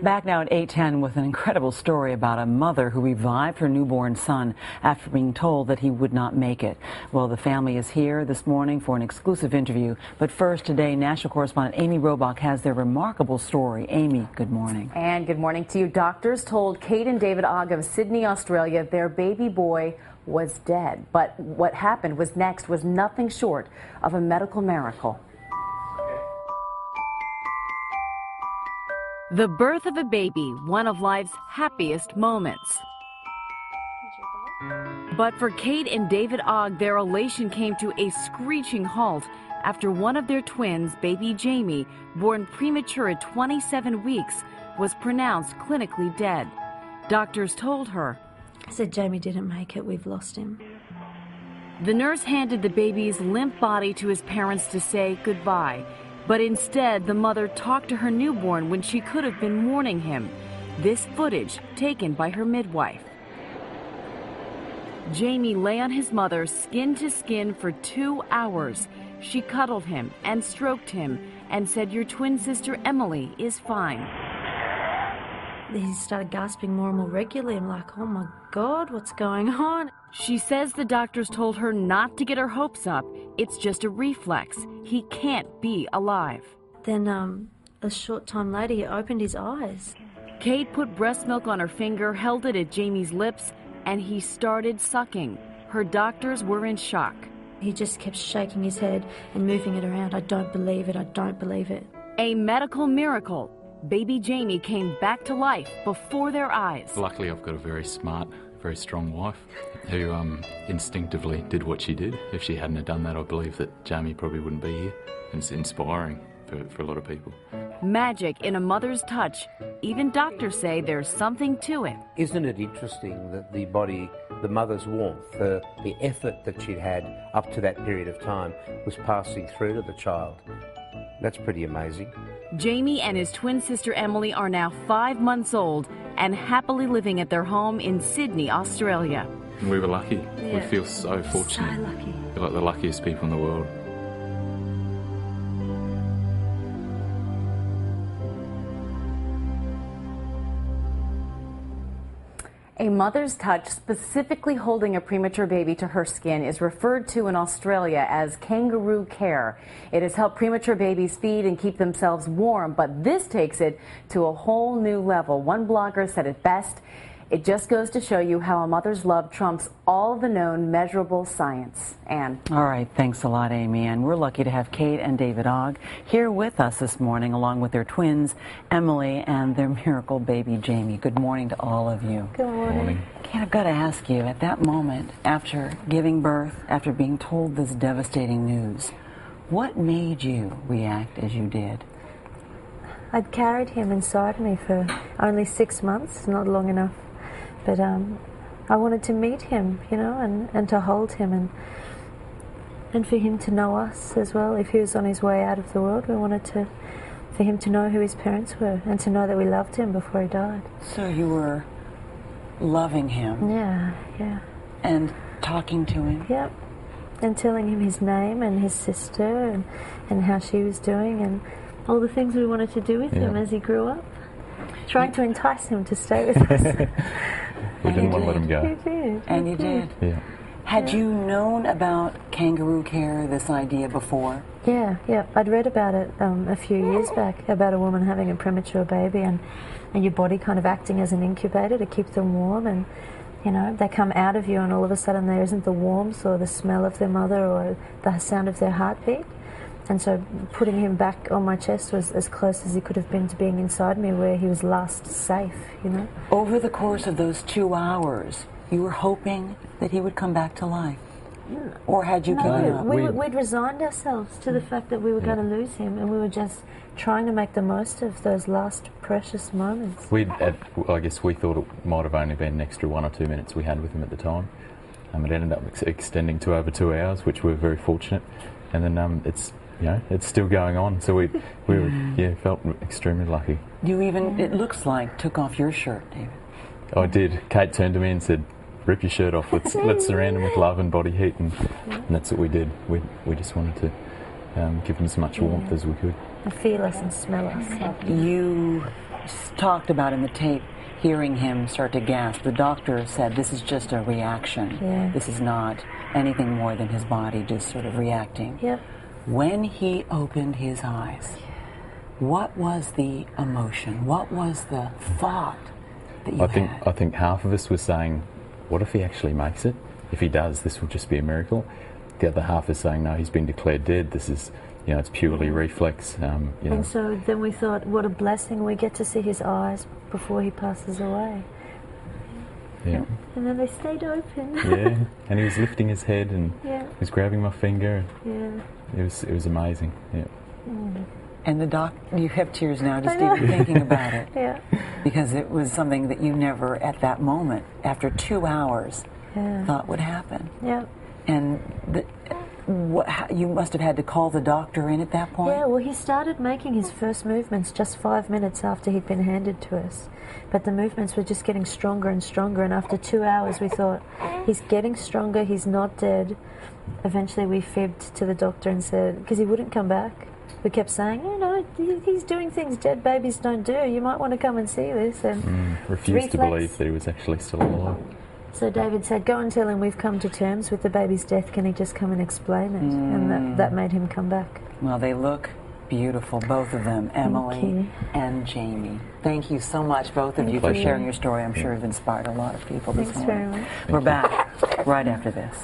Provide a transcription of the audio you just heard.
Back now at 8:10 with an incredible story about a mother who revived her newborn son after being told that he would not make it. Well, the family is here this morning for an exclusive interview. But first, today, national correspondent Amy Robach has their remarkable story. Amy, good morning. And good morning to you. Doctors told Kate and David Ogg of Sydney, Australia, their baby boy was dead. But what happened was next was nothing short of a medical miracle. The birth of a baby, one of life's happiest moments. But for Kate and David Ogg, their elation came to a screeching halt after one of their twins, baby Jamie, born premature at 27 weeks, was pronounced clinically dead. Doctors told her, I said, Jamie didn't make it, we've lost him. The nurse handed the baby's limp body to his parents to say goodbye. But instead, the mother talked to her newborn when she could have been mourning him. This footage taken by her midwife. Jamie lay on his mother skin to skin for 2 hours. She cuddled him and stroked him and said, "Your twin sister Emily is fine." He started gasping more and more regularly. I'm like, oh my God, what's going on? She says the doctors told her not to get her hopes up. It's just a reflex. He can't be alive. Then a short time later, he opened his eyes. Kate put breast milk on her finger, held it at Jamie's lips, and he started sucking. Her doctors were in shock. He just kept shaking his head and moving it around. I don't believe it, I don't believe it. A medical miracle. Baby Jamie came back to life before their eyes. Luckily, I've got a very smart, very strong wife who instinctively did what she did. If she hadn't have done that, I believe that Jamie probably wouldn't be here. It's inspiring for a lot of people. Magic in a mother's touch. Even doctors say there's something to it. Isn't it interesting that the body, the mother's warmth, the effort that she'd had up to that period of time was passing through to the child? That's pretty amazing. Jamie and his twin sister Emily are now 5 months old and happily living at their home in Sydney, Australia. We were lucky. Yeah. We feel so fortunate. So lucky. We're like the luckiest people in the world. A mother's touch, specifically holding a premature baby to her skin, is referred to in Australia as kangaroo care. It has helped premature babies feed and keep themselves warm, but this takes it to a whole new level. One blogger said it best, "It just goes to show you how a mother's love trumps all the known measurable science." Anne. All right, thanks a lot, Amy. And we're lucky to have Kate and David Ogg here with us this morning, along with their twins, Emily, and their miracle baby, Jamie. Good morning to all of you. Good morning. Kate, I've got to ask you, at that moment, after giving birth, after being told this devastating news, what made you react as you did? I'd carried him inside me for only 6 months, not long enough. But I wanted to meet him, you know, and to hold him and for him to know us as well. If he was on his way out of the world, we wanted for him to know who his parents were and to know that we loved him before he died. So you were loving him? Yeah, yeah. And talking to him? Yep. And telling him his name and his sister and how she was doing and all the things we wanted to do with him as he grew up. Trying to entice him to stay with us. We didn't want to let him go. You did. And you did? Yeah. Had you known about kangaroo care, this idea, before? Yeah. I'd read about it a few years back, about a woman having a premature baby and your body kind of acting as an incubator to keep them warm, and you know, they come out of you and all of a sudden there isn't the warmth or the smell of their mother or the sound of their heartbeat. And so putting him back on my chest was as close as he could have been to being inside me where he was last safe, you know. Over the course of those 2 hours, you were hoping that he would come back to life? Or had you given up? We'd resigned ourselves to the fact that we were going to lose him, and we were just trying to make the most of those last precious moments. I guess we thought it might have only been an extra 1 or 2 minutes we had with him at the time. It ended up extending to over 2 hours, which we were very fortunate. And then it's still going on. So we felt extremely lucky. You even, it looks like, took off your shirt, David. I did. Kate turned to me and said, "Rip your shirt off. Let's surround him with love and body heat," and that's what we did. We just wanted to give him as much warmth as we could. And feel us and smell us. You talked about in the tape hearing him start to gasp. The doctor said this is just a reaction. Yeah. This is not anything more than his body just sort of reacting. Yep. When he opened his eyes, what was the emotion? What was the thought that you had? I think half of us was saying, what if he actually makes it? If he does, this will just be a miracle. The other half is saying, no, he's been declared dead. This is, you know, it's purely reflex. You know. And so then we thought, what a blessing, we get to see his eyes before he passes away. Yeah. And then they stayed open. Yeah, and he was lifting his head and Yeah. he was grabbing my finger. Yeah. It was amazing. Yeah. And the you have tears now just I know. even thinking about it. Yeah. Because it was something that you never, at that moment, after 2 hours, Yeah. thought would happen. Yeah. And you must have had to call the doctor in at that point? Yeah, well, he started making his first movements just 5 minutes after he'd been handed to us. But the movements were just getting stronger and stronger, and after 2 hours we thought, he's getting stronger, he's not dead. Eventually we fibbed to the doctor and said, because he wouldn't come back. We kept saying, you know, he's doing things dead babies don't do. You might want to come and see this. And Refused to believe that he was actually still alive. So David said, go and tell him we've come to terms with the baby's death. Can he just come and explain it? And that made him come back. Well, they look beautiful, both of them, Emily and Jamie. Thank you so much, both of you, for Pleasure. sharing your story. I'm sure you've inspired a lot of people this Thanks morning. very much. We're back right after this.